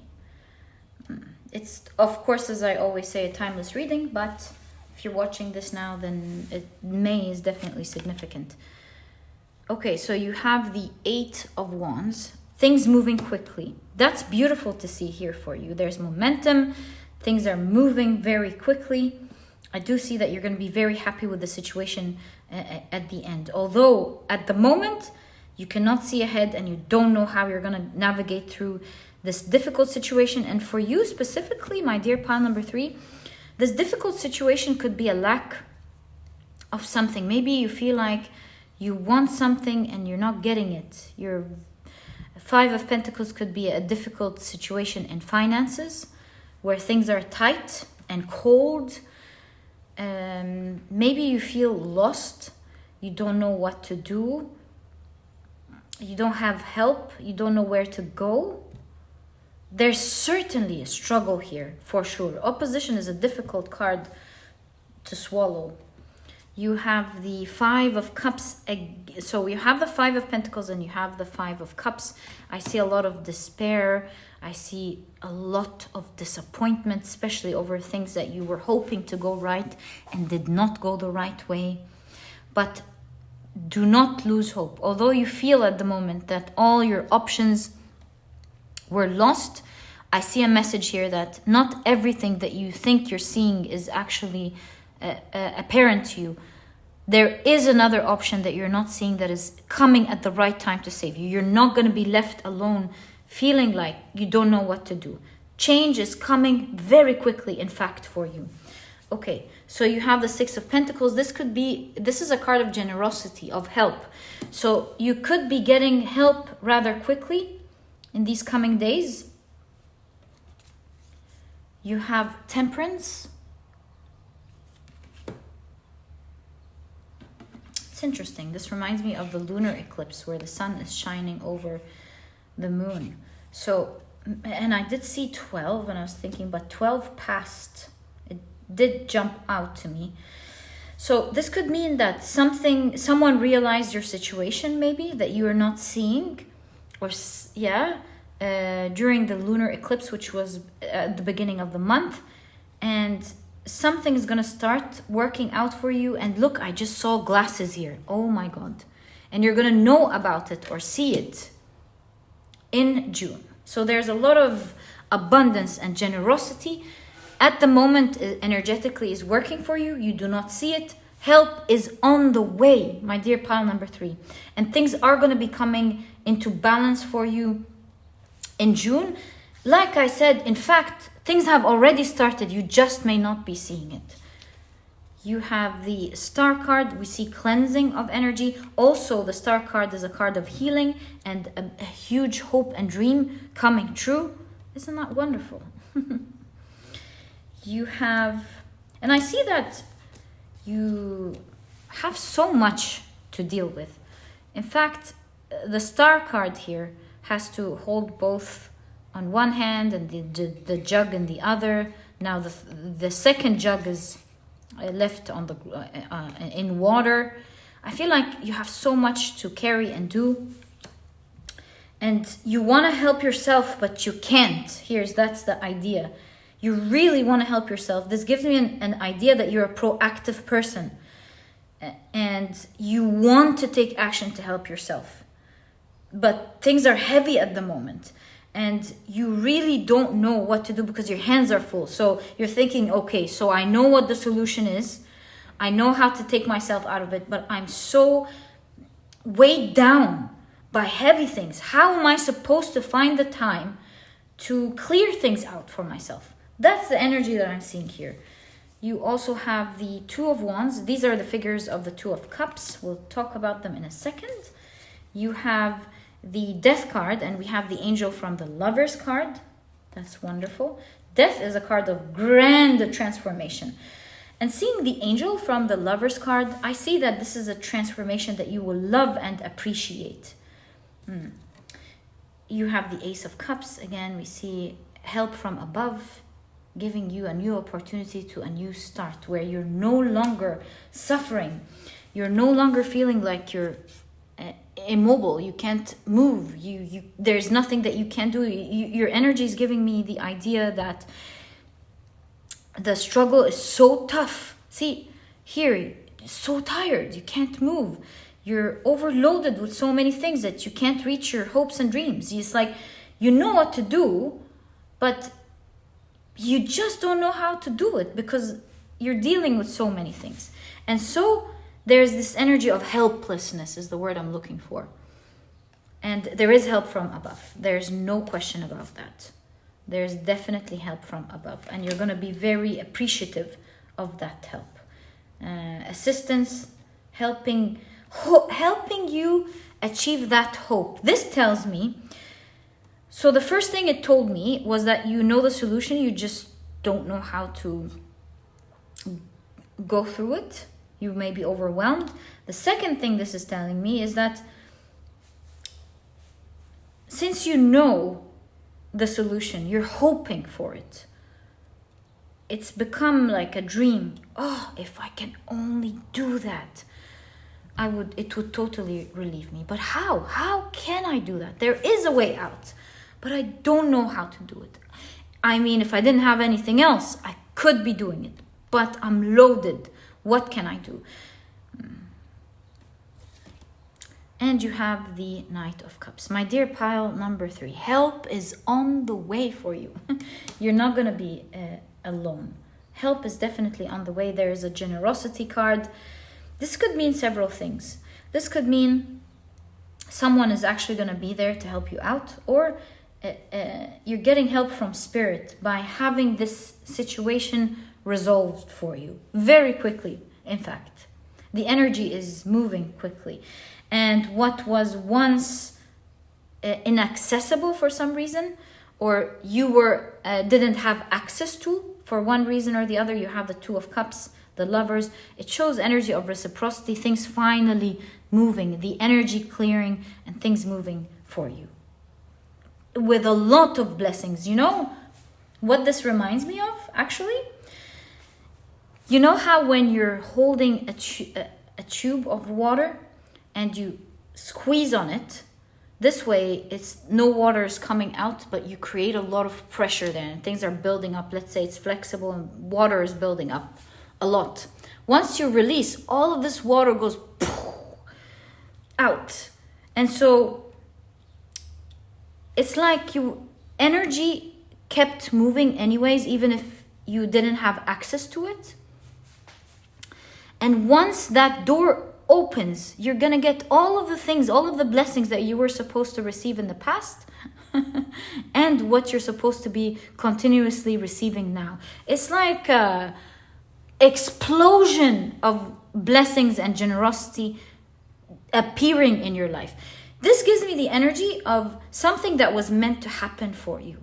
[SPEAKER 1] It's, of course, as I always say, a timeless reading, but if you're watching this now, then May is definitely significant. Okay, so you have the 8 of Wands. Things moving quickly. That's beautiful to see here for you. There's momentum. Things are moving very quickly. I do see that you're going to be very happy with the situation at the end. Although at the moment, you cannot see ahead and you don't know how you're going to navigate through this difficult situation. And for you specifically, my dear pile number 3, this difficult situation could be a lack of something. Maybe you feel like you want something and you're not getting it. Your 5 of Pentacles could be a difficult situation in finances where things are tight and cold. Maybe you feel lost. You don't know what to do. You don't have help. You don't know where to go. There's certainly a struggle here, for sure. Opposition is a difficult card to swallow. You have the 5 of Cups. So you have the 5 of Pentacles and you have the 5 of Cups. I see a lot of despair. I see a lot of disappointment, especially over things that you were hoping to go right and did not go the right way. But do not lose hope. Although you feel at the moment that all your options were lost, I see a message here that not everything that you think you're seeing is actually apparent to you. There is another option that you're not seeing that is coming at the right time to save you. You're not going to be left alone feeling like you don't know what to do. Change is coming very quickly, in fact, for you. Okay, so you have the 6 of Pentacles. This is a card of generosity, of help. So you could be getting help rather quickly in these coming days. You have Temperance. It's interesting. This reminds me of the lunar eclipse where the sun is shining over the moon. So, and I did see 12 and I was thinking, but 12 passed. It did jump out to me. So this could mean that someone realized your situation maybe that you are not seeing, or during the lunar eclipse, which was at the beginning of the month, and something is going to start working out for you. And look, I just saw glasses here. Oh my God. And you're going to know about it or see it in June. So there's a lot of abundance and generosity. At the moment, energetically is working for you. You do not see it. Help is on the way, my dear pile number 3. And things are going to be coming into balance for you in June. Like I said, in fact, things have already started. You just may not be seeing it. You have the Star card. We see cleansing of energy. Also, the Star card is a card of healing and a huge hope and dream coming true. Isn't that wonderful? You have, and I see that you have so much to deal with. In fact, the Star card here has to hold both on one hand and the jug in the other. Now the second jug is left on the in water. I feel like you have so much to carry and do, and you want to help yourself, but you can't. That's the idea. You really want to help yourself. This gives me an idea that you're a proactive person and you want to take action to help yourself. But things are heavy at the moment and you really don't know what to do because your hands are full. So you're thinking, okay, so I know what the solution is. I know how to take myself out of it, but I'm so weighed down by heavy things. How am I supposed to find the time to clear things out for myself? That's the energy that I'm seeing here. You also have the Two of Wands. These are the figures of the Two of Cups. We'll talk about them in a second. You have the Death card, and we have the Angel from the Lovers card. That's wonderful. Death is a card of grand transformation. And seeing the Angel from the Lovers card, I see that this is a transformation that you will love and appreciate. You have the Ace of Cups. Again, we see help from above, giving you a new opportunity to a new start where you're no longer suffering. You're no longer feeling like you're immobile. You can't move. There's nothing that you can do. Your energy is giving me the idea that the struggle is so tough. See, here, you're so tired. You can't move. You're overloaded with so many things that you can't reach your hopes and dreams. It's like you know what to do, but you just don't know how to do it because you're dealing with so many things. And so there's this energy of helplessness is the word I'm looking for. And there is help from above. There's no question about that. There's definitely help from above. And you're going to be very appreciative of that help. Assistance, helping you achieve that hope. This tells me, so the first thing it told me was that you know the solution, you just don't know how to go through it. You may be overwhelmed. The second thing this is telling me is that since you know the solution, you're hoping for it. It's become like a dream. Oh, if I can only do that, it would totally relieve me. But how? How can I do that? There is a way out, but I don't know how to do it. I mean, if I didn't have anything else, I could be doing it, but I'm loaded. What can I do? And you have the Knight of Cups. My dear pile number 3, help is on the way for you. You're not going to be alone. Help is definitely on the way. There is a generosity card. This could mean several things. This could mean someone is actually going to be there to help you out, or you're getting help from spirit by having this situation resolved for you very quickly. In fact, the energy is moving quickly, and what was once inaccessible for some reason, or you didn't have access to for one reason or the other, you have the Two of Cups, the Lovers. It shows energy of reciprocity, things finally moving, the energy clearing, and things moving for you with a lot of blessings. You know what this reminds me of, actually? You know how when you're holding a tube of water and you squeeze on it, this way it's no water is coming out, but you create a lot of pressure there and things are building up. Let's say it's flexible and water is building up a lot. Once you release, all of this water goes out. And so it's like energy kept moving anyways, even if you didn't have access to it. And once that door opens, you're going to get all of the things, all of the blessings that you were supposed to receive in the past and what you're supposed to be continuously receiving now. It's like an explosion of blessings and generosity appearing in your life. This gives me the energy of something that was meant to happen for you.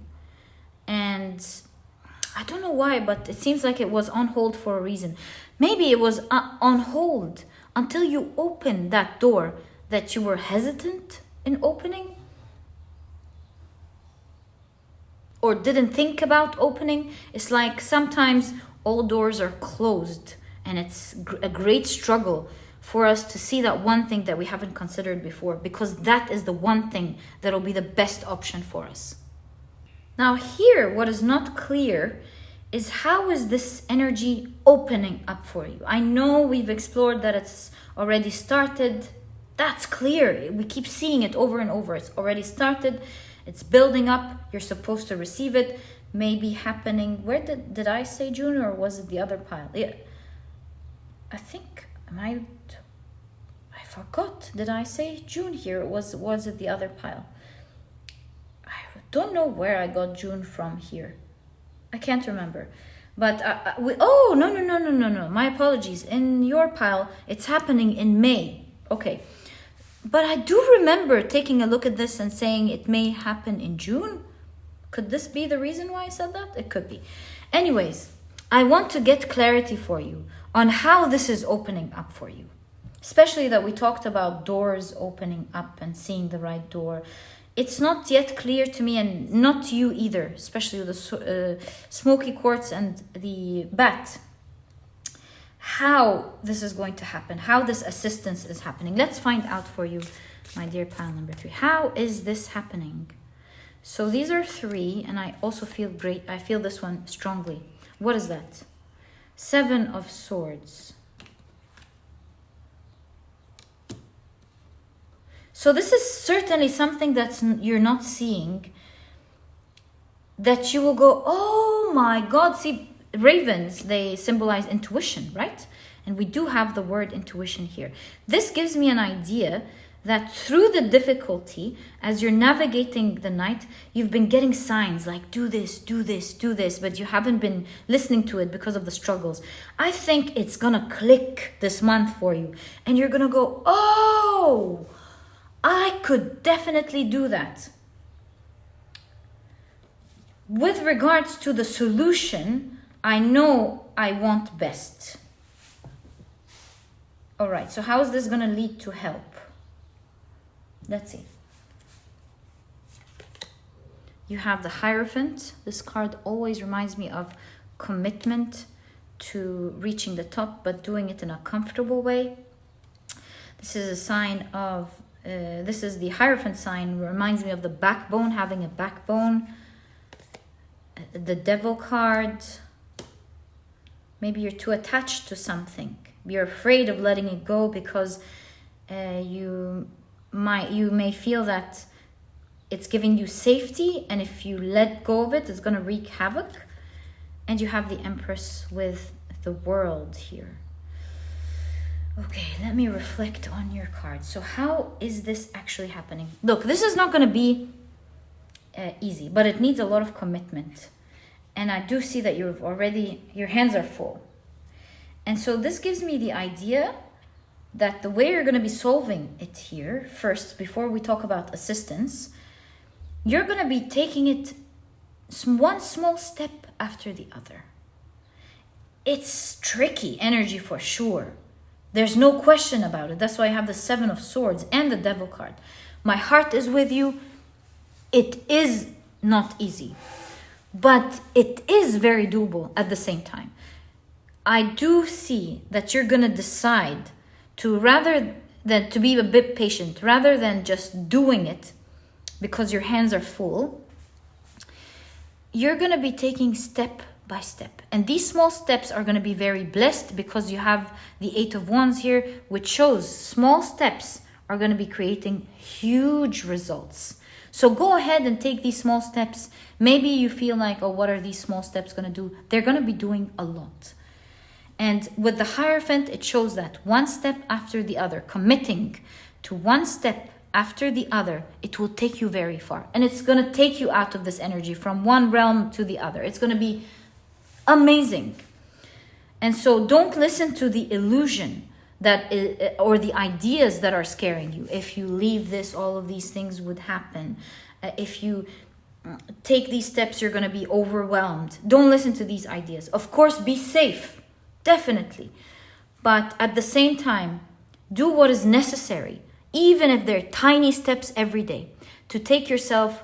[SPEAKER 1] And I don't know why, but it seems like it was on hold for a reason. Maybe it was on hold until you opened that door that you were hesitant in opening, or didn't think about opening. It's like sometimes all doors are closed, and it's a great struggle for us to see that one thing that we haven't considered before, because that is the one thing that will be the best option for us. Now here, what is not clear is how is this energy opening up for you? I know we've explored that it's already started. That's clear. We keep seeing it over and over. It's already started. It's building up. You're supposed to receive it. Maybe happening. Where did I say June, or was it the other pile? Yeah. I think, I forgot. Did I say June here? Was it the other pile? I don't know where I got June from here. I can't remember. But oh, no. My apologies. In your pile, it's happening in May. Okay. But I do remember taking a look at this and saying it may happen in June. Could this be the reason why I said that? It could be. Anyways, I want to get clarity for you on how this is opening up for you. Especially that we talked about doors opening up and seeing the right door. It's not yet clear to me, and not to you either, especially with the Smokey Quartz and the bat, how this is going to happen, how this assistance is happening. Let's find out for you, my dear pile number 3. How is this happening? So these are 3, and I also feel great. I feel this one strongly. What is that? 7 of Swords. So this is certainly something that you're not seeing, that you will go, oh my God. See, ravens, they symbolize intuition, right? And we do have the word intuition here. This gives me an idea that through the difficulty, as you're navigating the night, you've been getting signs like do this, do this, do this, but you haven't been listening to it because of the struggles. I think it's gonna click this month for you, and you're gonna go, oh, I could definitely do that. With regards to the solution, I know I want best. All right, so how is this going to lead to help? Let's see. You have the Hierophant. This card always reminds me of commitment to reaching the top, but doing it in a comfortable way. This is a sign of this is the Hierophant sign, reminds me of the backbone, having a backbone. The Devil card. Maybe you're too attached to something. You're afraid of letting it go because you may feel that it's giving you safety, and if you let go of it, it's going to wreak havoc. And you have the Empress with the World here. Okay, let me reflect on your card. So how is this actually happening? Look, this is not going to be easy, but it needs a lot of commitment. And I do see that your hands are full. And so this gives me the idea that the way you're going to be solving it here, first, before we talk about assistance, you're going to be taking it one small step after the other. It's tricky energy for sure. There's no question about it. That's why I have the 7 of Swords and the Devil card. My heart is with you. It is not easy, but it is very doable at the same time. I do see that you're going to decide to, rather than to be a bit patient, rather than just doing it because your hands are full, you're going to be taking step by step. And these small steps are going to be very blessed because you have the 8 of Wands here, which shows small steps are going to be creating huge results. So go ahead and take these small steps. Maybe you feel like, oh, what are these small steps going to do? They're going to be doing a lot. And with the Hierophant, it shows that one step after the other, committing to one step after the other, it will take you very far. And it's going to take you out of this energy from one realm to the other. It's going to be amazing. And so don't listen to the illusion that or the ideas that are scaring you. If you leave this, all of these things would happen. If you take these steps, you're going to be overwhelmed. Don't listen to these ideas. Of course, be safe, definitely. But at the same time, do what is necessary, even if they're tiny steps every day, to take yourself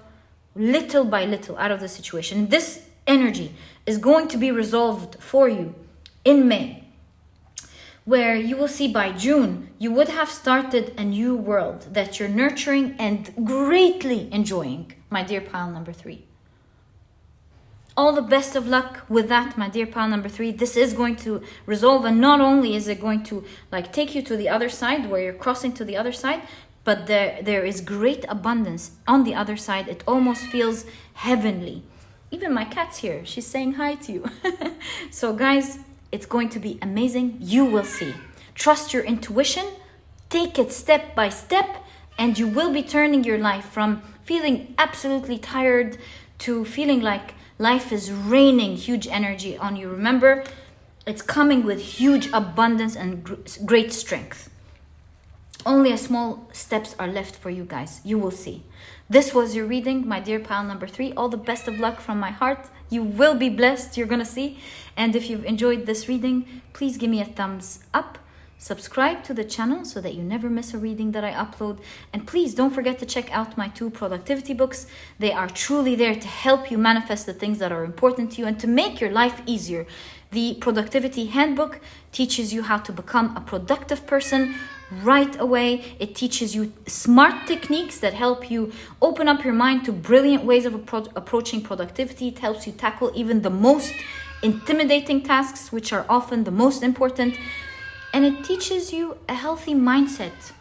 [SPEAKER 1] little by little out of the situation. This energy is going to be resolved for you in May, where you will see by June, you would have started a new world that you're nurturing and greatly enjoying, my dear pile number 3. All the best of luck with that, my dear pile number 3. This is going to resolve, and not only is it going to take you to the other side, where you're crossing to the other side, but there is great abundance on the other side. It almost feels heavenly. Even my cat's here. She's saying hi to you. So guys, It's going to be amazing. You will see. Trust your intuition. Take it step by step, and you will be turning your life from feeling absolutely tired to feeling like life is raining huge energy on you. Remember, it's coming with huge abundance and great strength. Only a small steps are left for you guys. You will see. This was your reading, my dear pile number 3. All the best of luck from my heart. You will be blessed. You're going to see. And if you've enjoyed this reading, please give me a thumbs up. Subscribe to the channel so that you never miss a reading that I upload. And please don't forget to check out my 2 productivity books. They are truly there to help you manifest the things that are important to you and to make your life easier. The Productivity Handbook teaches you how to become a productive person right away. It teaches you smart techniques that help you open up your mind to brilliant ways of approaching productivity. It helps you tackle even the most intimidating tasks, which are often the most important. And it teaches you a healthy mindset.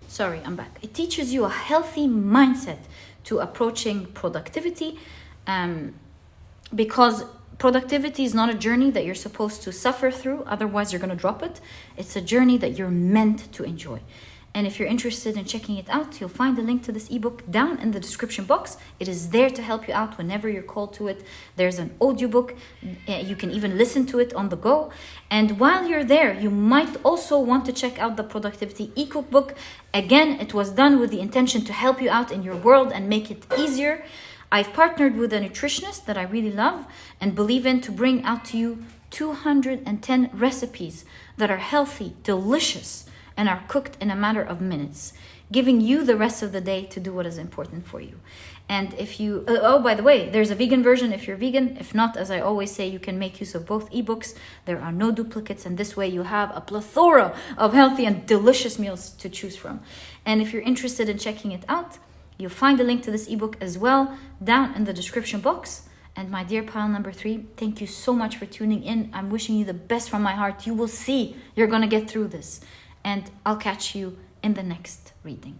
[SPEAKER 1] Sorry, I'm back. It teaches you a healthy mindset to approaching productivity, because productivity is not a journey that you're supposed to suffer through. Otherwise, you're going to drop it. It's a journey that you're meant to enjoy. And if you're interested in checking it out, you'll find a link to this ebook down in the description box. It is there to help you out whenever you're called to it. There's an audiobook. You can even listen to it on the go. And while you're there, you might also want to check out the Productivity e-cookbook. Again, it was done with the intention to help you out in your world and make it easier. I've partnered with a nutritionist that I really love and believe in to bring out to you 210 recipes that are healthy, delicious, and are cooked in a matter of minutes, giving you the rest of the day to do what is important for you. And if you, oh, by the way, there's a vegan version if you're vegan. If not, as I always say, you can make use of both ebooks. There are no duplicates, and this way you have a plethora of healthy and delicious meals to choose from. And if you're interested in checking it out, you'll find a link to this ebook as well down in the description box. And my dear pile number 3, thank you so much for tuning in. I'm wishing you the best from my heart. You will see you're going to get through this. And I'll catch you in the next reading.